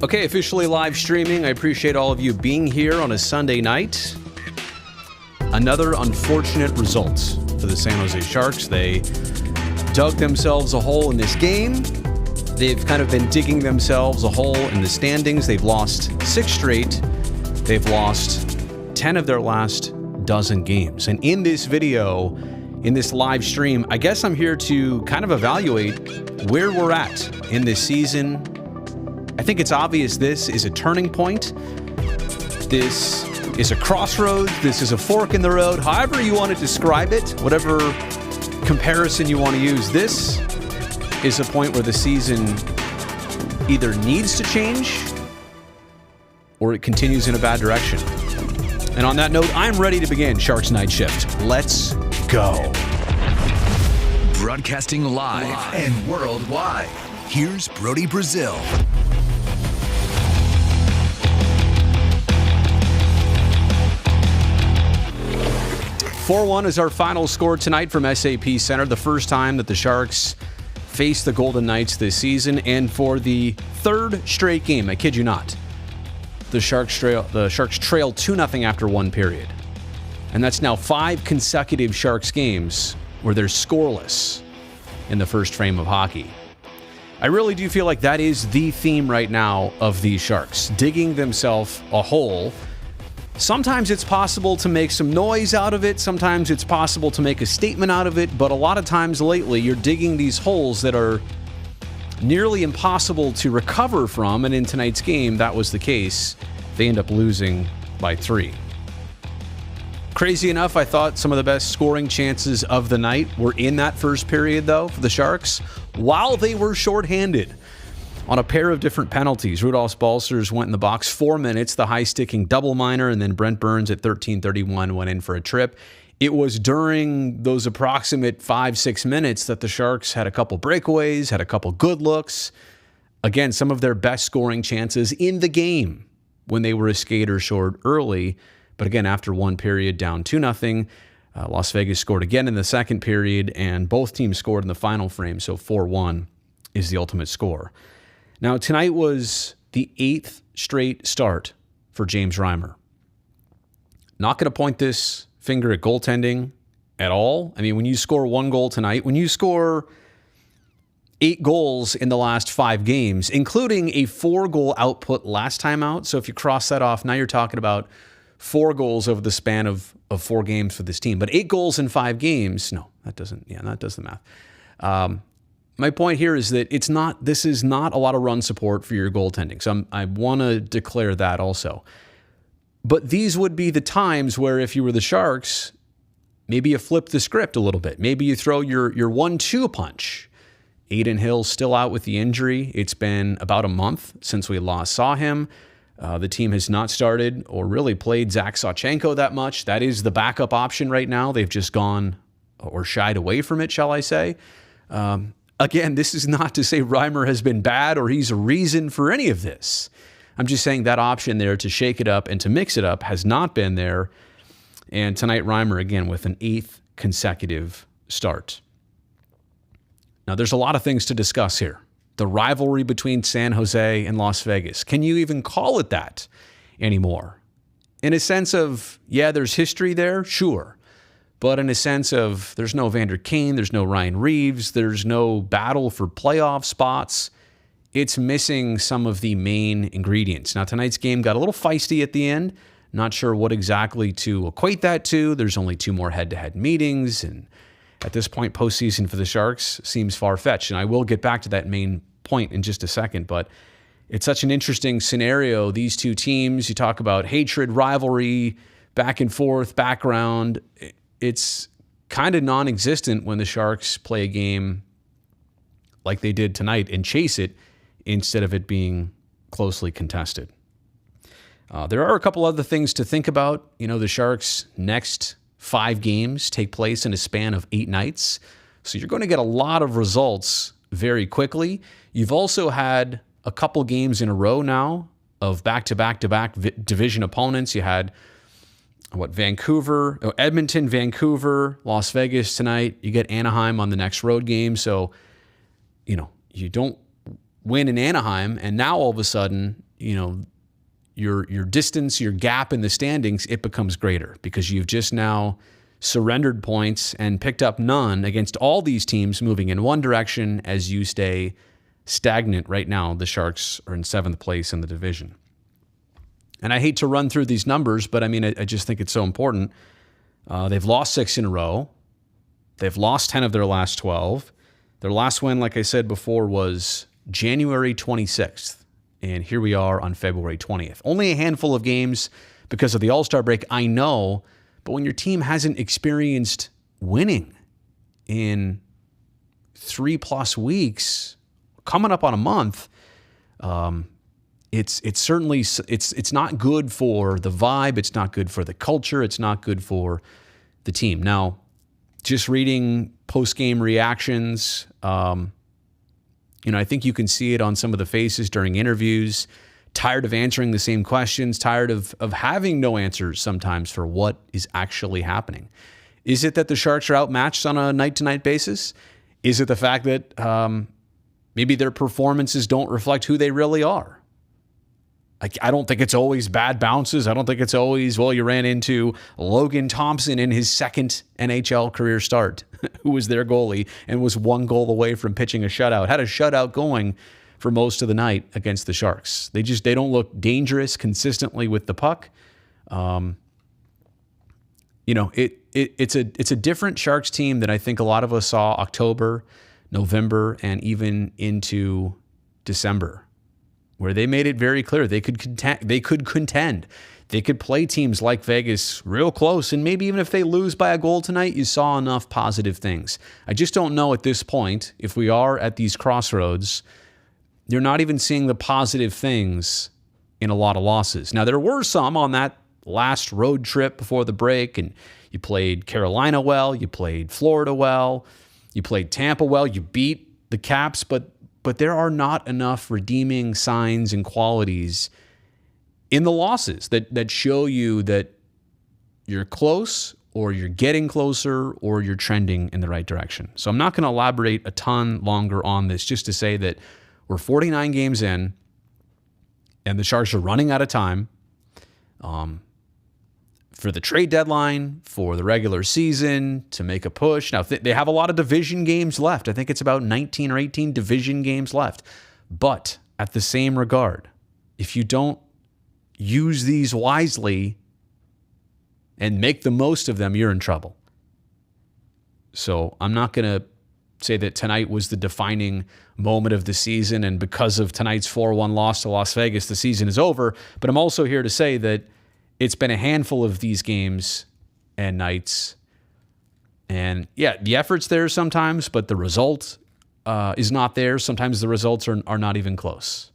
Okay, officially live streaming. I appreciate all of you being here on a Sunday night. Another unfortunate result for the San Jose Sharks. They dug themselves a hole in this game. They've kind of been digging themselves a hole in the standings. They've lost 6 straight. They've lost 10 of their last dozen games. And in this video, in this live stream, I guess I'm here to kind of evaluate where we're at in this season. I think it's obvious this is a turning point. This is a crossroads. This is a fork in the road. However you want to describe it, whatever comparison you want to use, this is a point where the season either needs to change or it continues in a bad direction. And on that note, I'm ready to begin Sharks Night Shift. Let's go. Broadcasting live and worldwide. Here's Brody Brazil. 4-1 is our final score tonight from SAP Center. The first time that the Sharks faced the Golden Knights this season, and for the third straight game, I kid you not, the Sharks trail 2-0 after one period. And that's now 5 consecutive Sharks games where they're scoreless in the first frame of hockey. I really do feel like that is the theme right now of these Sharks, digging themselves a hole. Sometimes it's possible to make some noise out of it. Sometimes it's possible to make a statement out of it. But a lot of times lately, you're digging these holes that are nearly impossible to recover from. And in tonight's game, that was the case. They end up losing by 3. Crazy enough, I thought some of the best scoring chances of the night were in that first period, though, for the Sharks, while they were shorthanded on a pair of different penalties. Rudolph Balcers went in the box 4 minutes, the high-sticking double minor, and then Brent Burns at 13:31 went in for a trip. It was during those approximate 5-6 minutes that the Sharks had a couple breakaways, had a couple good looks. Again, some of their best scoring chances in the game when they were a skater short early. But again, after one period, down 2-0. Las Vegas scored again in the second period, and both teams scored in the final frame, so 4-1 is the ultimate score. Now, tonight was the 8th straight start for James Reimer. Not going to point this finger at goaltending at all. I mean, when you score 1 goal tonight, when you score 8 goals in the last 5 games, including a 4-goal output last time out. So if you cross that off, now you're talking about 4 goals over the span of 4 games for this team. But 8 goals in 5 games, no, that does the math. My point here is that this is not a lot of run support for your goaltending. So I want to declare that also. But these would be the times where if you were the Sharks, maybe you flip the script a little bit. Maybe you throw your 1-2 punch. Adin Hill's still out with the injury. It's been about a month since we last saw him. The team has not started or really played Zach Sawchenko that much. That is the backup option right now. They've just gone or shied away from it, shall I say. Again, this is not to say Reimer has been bad or he's a reason for any of this. I'm just saying that option there to shake it up and to mix it up has not been there. And tonight, Reimer, again, with an 8th consecutive start. Now, there's a lot of things to discuss here. The rivalry between San Jose and Las Vegas. Can you even call it that anymore? In a sense of, yeah, there's history there, sure. But in a sense of, there's no Vander Kane, there's no Ryan Reeves, there's no battle for playoff spots. It's missing some of the main ingredients. Now, tonight's game got a little feisty at the end. Not sure what exactly to equate that to. There's only 2 more head-to-head meetings, and at this point, postseason for the Sharks seems far-fetched. And I will get back to that main point in just a second, but it's such an interesting scenario. These two teams, you talk about hatred, rivalry, back and forth, background. It's kind of non-existent when the Sharks play a game like they did tonight and chase it instead of it being closely contested. There are a couple other things to think about. You know, the Sharks' next 5 games take place in a span of 8 nights. So you're going to get a lot of results very quickly. You've also had a couple games in a row now of back-to-back-to-back division opponents. You had Edmonton, Vancouver, Las Vegas tonight. You get Anaheim on the next road game. So, you don't win in Anaheim, and now all of a sudden your distance, your gap in the standings, it becomes greater because you've just now surrendered points and picked up none against all these teams moving in one direction as you stay stagnant. Right now, the Sharks are in 7th place in the division. And I hate to run through these numbers, but I mean, I just think it's so important. They've lost 6 in a row. They've lost 10 of their last 12. Their last win, like I said before, was January 26th. And here we are on February 20th. Only a handful of games because of the All-Star break, I know. But when your team hasn't experienced winning in 3+ weeks, coming up on a month, it's certainly it's not good for the vibe. It's not good for the culture. It's not good for the team. Now, just reading post-game reactions, I think you can see it on some of the faces during interviews. Tired of answering the same questions, tired of having no answers sometimes for what is actually happening. Is it that the Sharks are outmatched on a night-to-night basis? Is it the fact that maybe their performances don't reflect who they really are? I don't think it's always bad bounces. I don't think it's always, you ran into Logan Thompson in his second NHL career start, who was their goalie and was 1 goal away from pitching a shutout, had a shutout going for most of the night against the Sharks. They don't look dangerous consistently with the puck. It's a different Sharks team than I think a lot of us saw October, November, and even into December, where they made it very clear they could contend. They could play teams like Vegas real close, and maybe even if they lose by a goal tonight, you saw enough positive things. I just don't know at this point, if we are at these crossroads, you're not even seeing the positive things in a lot of losses. Now, there were some on that last road trip before the break, and you played Carolina well, you played Florida well, you played Tampa well, you beat the Caps, but there are not enough redeeming signs and qualities in the losses that show you that you're close or you're getting closer or you're trending in the right direction. So I'm not going to elaborate a ton longer on this, just to say that we're 49 games in, and the Sharks are running out of time for the trade deadline, for the regular season, to make a push. Now, they have a lot of division games left. I think it's about 19 or 18 division games left. But at the same regard, if you don't use these wisely and make the most of them, you're in trouble. So I'm not going to say that tonight was the defining moment of the season, and because of tonight's 4-1 loss to Las Vegas, the season is over. But I'm also here to say that it's been a handful of these games and nights. And yeah, the effort's there sometimes, but the result is not there. Sometimes the results are not even close.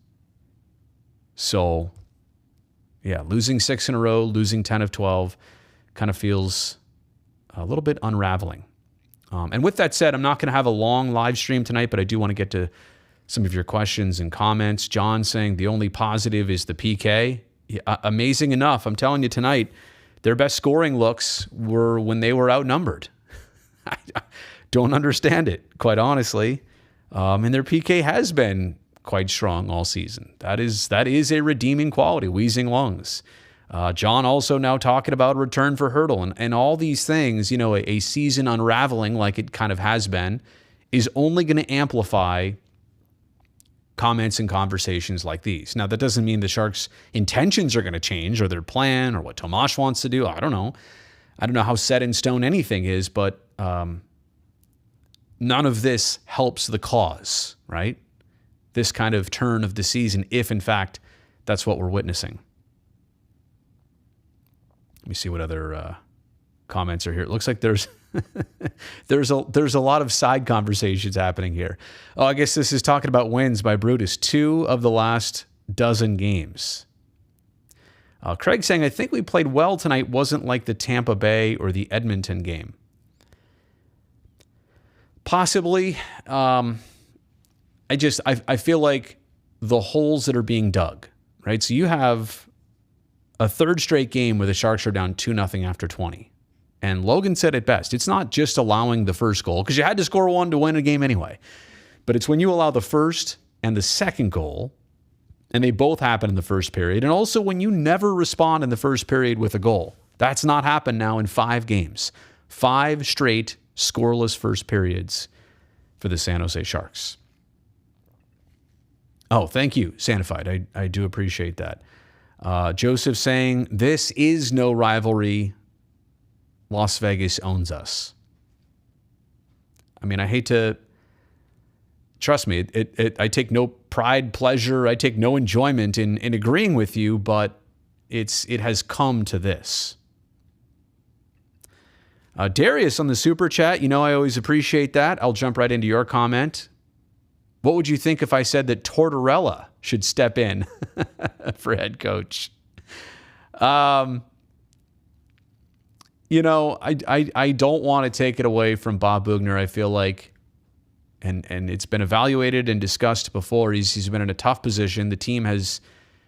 So yeah, losing 6 in a row, losing 10 of 12 kind of feels a little bit unraveling. And with that said, I'm not going to have a long live stream tonight, but I do want to get to some of your questions and comments. John saying the only positive is the PK. Yeah, amazing enough, I'm telling you tonight, their best scoring looks were when they were outnumbered. I don't understand it, quite honestly. And their PK has been quite strong all season. That is a redeeming quality, wheezing lungs. John also now talking about return for Hurdle and all these things, a season unraveling like it kind of has been is only going to amplify comments and conversations like these. Now, that doesn't mean the Sharks' intentions are going to change or their plan or what Tomas wants to do. I don't know. I don't know how set in stone anything is, but none of this helps the cause, right? This kind of turn of the season, if in fact that's what we're witnessing. Let me see what other comments are here. It looks like there's there's a lot of side conversations happening here. Oh, I guess this is talking about wins by Brutus. 2 of the last dozen games. Craig saying, I think we played well tonight. Wasn't like the Tampa Bay or the Edmonton game. Possibly. I feel like the holes that are being dug, right? So you have a third straight game where the Sharks are down 2-0 after 20. And Logan said it best. It's not just allowing the first goal, because you had to score 1 to win a game anyway. But it's when you allow the first and the second goal, And they both happen in the first period. And also when you never respond in the first period with a goal. That's not happened now in 5 games. 5 straight scoreless first periods for the San Jose Sharks. Oh, thank you, Santified. I do appreciate that. Joseph saying, this is no rivalry. Las Vegas owns us. I mean, I hate to... Trust me, I take no pride, pleasure, I take no enjoyment in agreeing with you, but it has come to this. Darius on the super chat, I always appreciate that. I'll jump right into your comment. What would you think if I said that Tortorella should step in for head coach? I don't want to take it away from Bob Bugner. I feel like, and it's been evaluated and discussed before, he's been in a tough position. The team has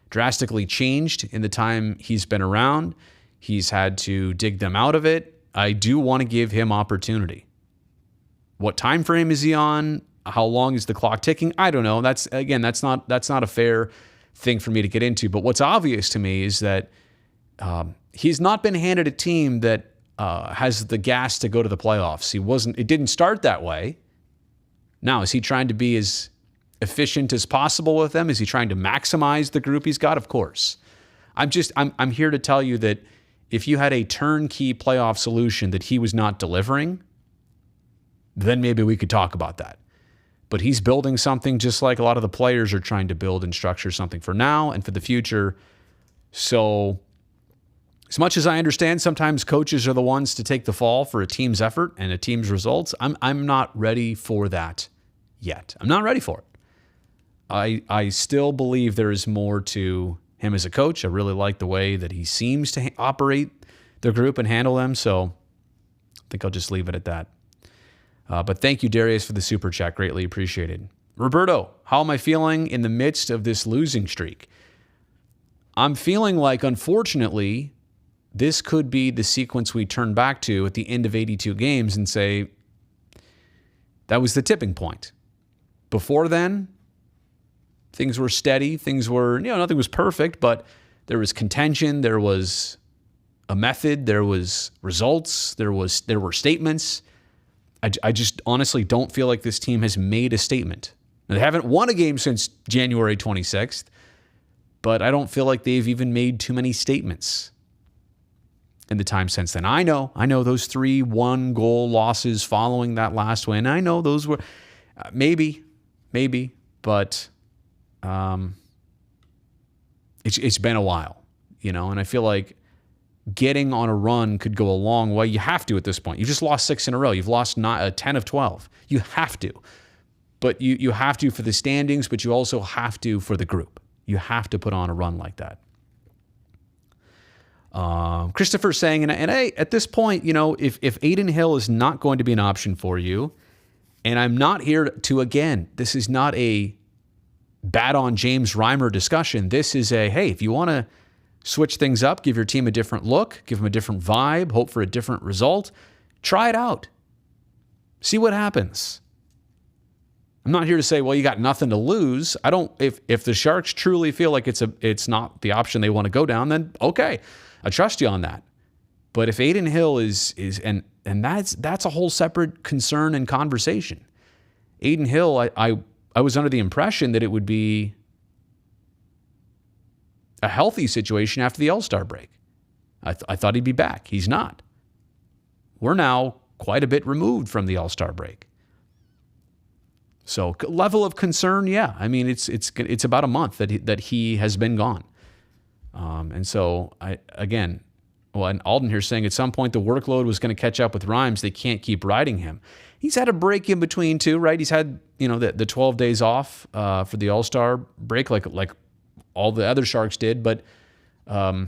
drastically changed in the time he's been around. He's had to dig them out of it. I do want to give him opportunity. What time frame is he on? How long is the clock ticking? I don't know. That's not a fair thing for me to get into. But what's obvious to me is that he's not been handed a team that has the gas to go to the playoffs. It didn't start that way. Now, is he trying to be as efficient as possible with them? Is he trying to maximize the group he's got? Of course. I'm here to tell you that if you had a turnkey playoff solution that he was not delivering, then maybe we could talk about that. But he's building something just like a lot of the players are trying to build and structure something for now and for the future. So as much as I understand sometimes coaches are the ones to take the fall for a team's effort and a team's results, I'm not ready for that yet. I'm not ready for it. I still believe there is more to him as a coach. I really like the way that he seems to operate the group and handle them. So I think I'll just leave it at that. But thank you, Darius, for the super chat. Greatly appreciated. Roberto, how am I feeling in the midst of this losing streak? I'm feeling like, unfortunately, this could be the sequence we turn back to at the end of 82 games and say, that was the tipping point. Before then, things were steady. Things were, nothing was perfect, but there was contention. There was a method. There was results. There were statements. I just honestly don't feel like this team has made a statement. They haven't won a game since January 26th, but I don't feel like they've even made too many statements in the time since then. I know those 3 1-goal losses following that last win. I know those were maybe, but it's been a while, and I feel like getting on a run could go a long way. You have to at this point. You just lost 6 in a row. You've lost 10 of 12. You have to. But you have to for the standings, but you also have to for the group. You have to put on a run like that. Christopher saying, and I, at this point, if Aiden Hill is not going to be an option for you, and I'm not here to, again, this is not a bad on James Reimer discussion. This is hey, if you want to switch things up, give your team a different look, give them a different vibe, hope for a different result, try it out. See what happens. I'm not here to say, well, you got nothing to lose. I don't, if the Sharks truly feel like it's not the option they want to go down, then okay, I trust you on that. But if Aiden Hill is and that's a whole separate concern and conversation. Aiden Hill, I was under the impression that it would be a healthy situation after the All-Star break. I thought he'd be back. He's not. We're now quite a bit removed from the All-Star break. So level of concern, yeah. I mean, it's about a month that he has been gone. And so and Alden here saying at some point the workload was going to catch up with Rhymes. They can't keep riding him. He's had a break in between too, right? He's had, the 12 days off for the All-Star break, like all the other Sharks did. But I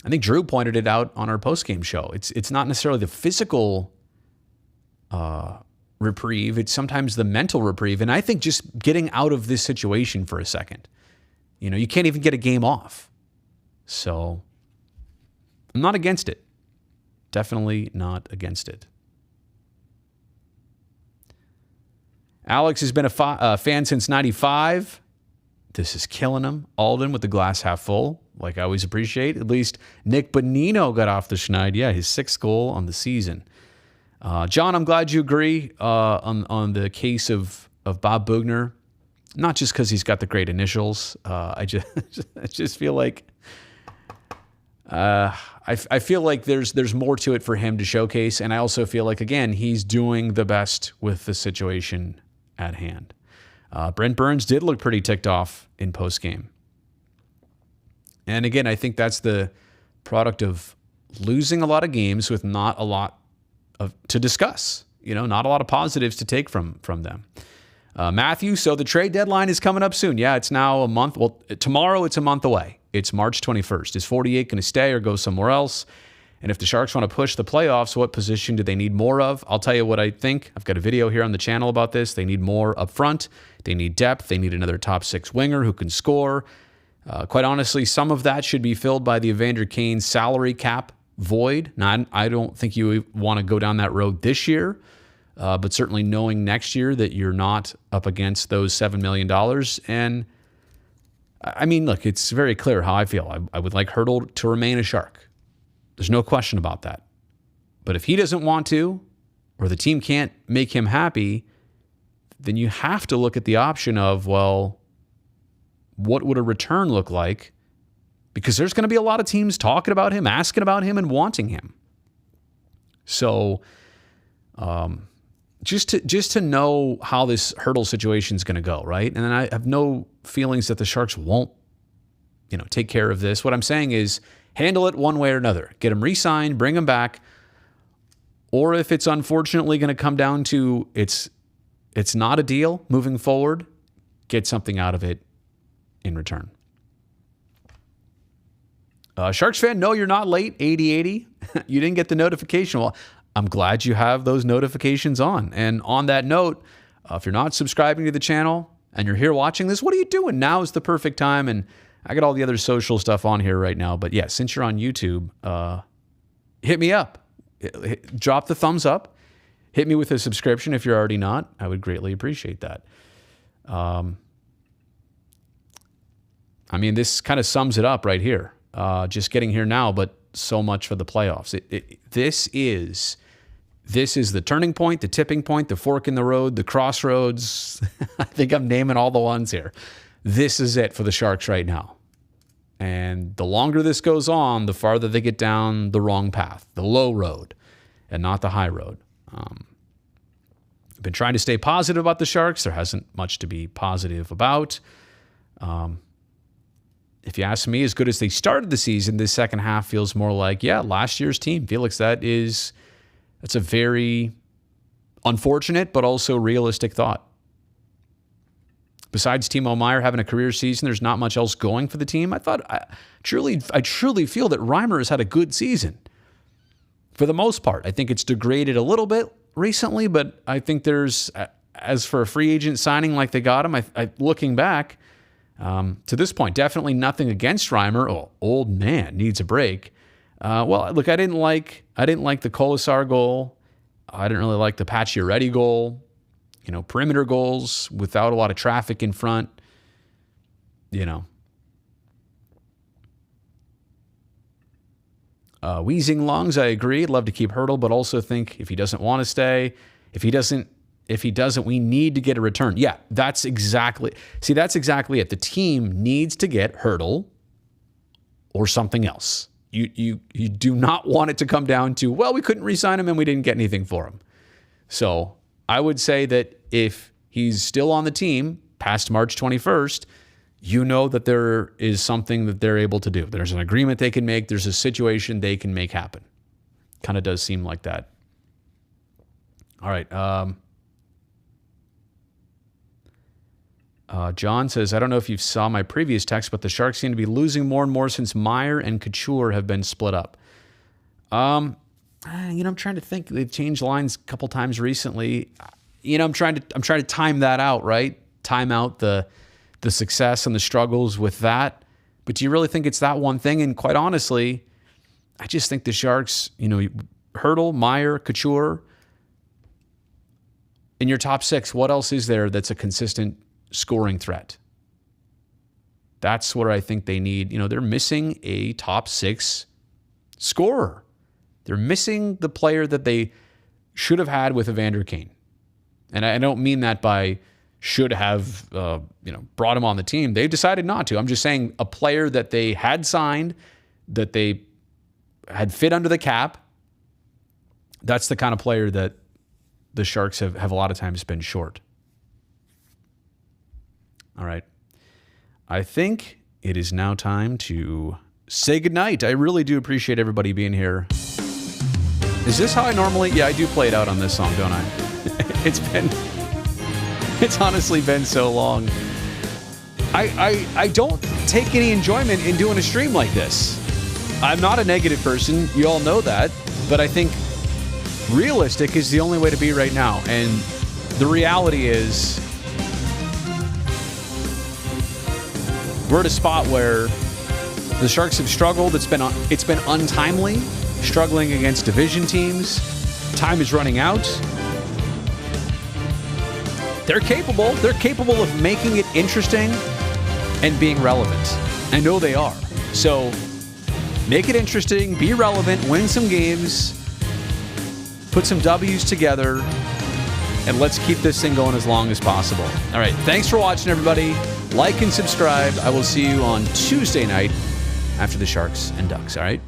think Drew pointed it out on our postgame show. It's not necessarily the physical reprieve. It's sometimes the mental reprieve. And I think just getting out of this situation for a second, you can't even get a game off. So I'm not against it. Definitely not against it. Alex has been a fan since 95. This is killing him. Alden with the glass half full, like I always appreciate. At least Nick Bonino got off the schneid. Yeah, his 6th goal on the season. John, I'm glad you agree on the case of Bob Bugner. Not just because he's got the great initials. I just feel like I feel like there's more to it for him to showcase, and I also feel like, again, he's doing the best with the situation at hand. Brent Burns did look pretty ticked off in postgame. And again, I think that's the product of losing a lot of games with not a lot to discuss. Not a lot of positives to take from them. Matthew, so the trade deadline is coming up soon. Yeah, it's now a month. Well, tomorrow it's a month away. It's March 21st. Is 48 going to stay or go somewhere else? And if the Sharks want to push the playoffs, what position do they need more of? I'll tell you what I think. I've got a video here on the channel about this. They need more up front. They need depth. They need another top 6 winger who can score. Quite honestly, some of that should be filled by the Evander Kane salary cap void. Now, I don't think you want to go down that road this year, but certainly knowing next year that you're not up against those $7 million. And I mean, look, it's very clear how I feel. I would like Hertl to remain a Shark. There's no question about that. But if he doesn't want to, or the team can't make him happy, then you have to look at the option of, well, what would a return look like? Because there's going to be a lot of teams talking about him, asking about him, and wanting him. So just to know how this Hertl situation is going to go, right? And then I have no feelings that the Sharks won't, take care of this. What I'm saying is handle it one way or another. Get him re-signed, bring him back. Or if it's unfortunately going to come down to it's not a deal moving forward, get something out of it in return. Sharks fan, no, you're not late, 8080. You didn't get the notification. Well, I'm glad you have those notifications on. And on that note, if you're not subscribing to the channel and you're here watching this, what are you doing? Now is the perfect time. And I got all the other social stuff on here right now. But yeah, since you're on YouTube, hit me up. Drop the thumbs up. Hit me with a subscription if you're already not. I would greatly appreciate that. This kind of sums it up right here. Just getting here now, but so much for the playoffs. This is the turning point, the tipping point, the fork in the road, the crossroads. I think I'm naming all the ones here. This is it for the Sharks right now. And the longer this goes on, the farther they get down the wrong path, the low road, and not the high road. I've been trying to stay positive about the Sharks. There hasn't much to be positive about. If you ask me, as good as they started the season, this second half feels more like, last year's team. Felix, that's a very unfortunate but also realistic thought. Besides Timo Meier having a career season, there's not much else going for the team. I truly feel that Reimer has had a good season. For the most part, I think it's degraded a little bit recently, but I think there's, as for a free agent signing like they got him, looking back, to this point, definitely nothing against Reimer. Oh, old man needs a break. Well, look, I didn't like the Colasar goal. I didn't really like the Pacioretty goal. Perimeter goals without a lot of traffic in front. Wheezing lungs, I agree. I'd love to keep Hertl, but also think if he doesn't want to stay, if he doesn't, we need to get a return. Yeah, that's exactly it. The team needs to get Hertl or something else. You do not want it to come down to, well, we couldn't re-sign him and we didn't get anything for him. So I would say that if he's still on the team past March 21st, that there is something that they're able to do. There's an agreement they can make. There's a situation they can make happen. Kind of does seem like that. All right. John says, I don't know if you saw my previous text, but the Sharks seem to be losing more and more since Meier and Couture have been split up. I'm trying to think. They've changed lines a couple times recently. I'm trying to time that out, right? Time out the success and the struggles with that. But do you really think it's that one thing? And quite honestly, I just think the Sharks, Hertl, Meier, Couture, in your top 6, what else is there that's a consistent scoring threat? That's what I think they need. They're missing a top 6 scorer. They're missing the player that they should have had with Evander Kane. And I don't mean that by should have brought him on the team. They decided not to. I'm just saying a player that they had signed, that they had fit under the cap. That's the kind of player that the Sharks have a lot of times been short. All right. I think it is now time to say goodnight. I really do appreciate everybody being here. Is this how I normally... Yeah, I do play it out on this song, don't I? It's honestly been so long. I don't take any enjoyment in doing a stream like this. I'm not a negative person. You all know that. But I think realistic is the only way to be right now. And the reality is we're at a spot where the Sharks have struggled. It's been untimely, struggling against division teams. Time is running out. They're capable. They're capable of making it interesting and being relevant. I know they are. So make it interesting, be relevant, win some games, put some W's together, and let's keep this thing going as long as possible. All right. Thanks for watching, everybody. Like and subscribe. I will see you on Tuesday night after the Sharks and Ducks. All right.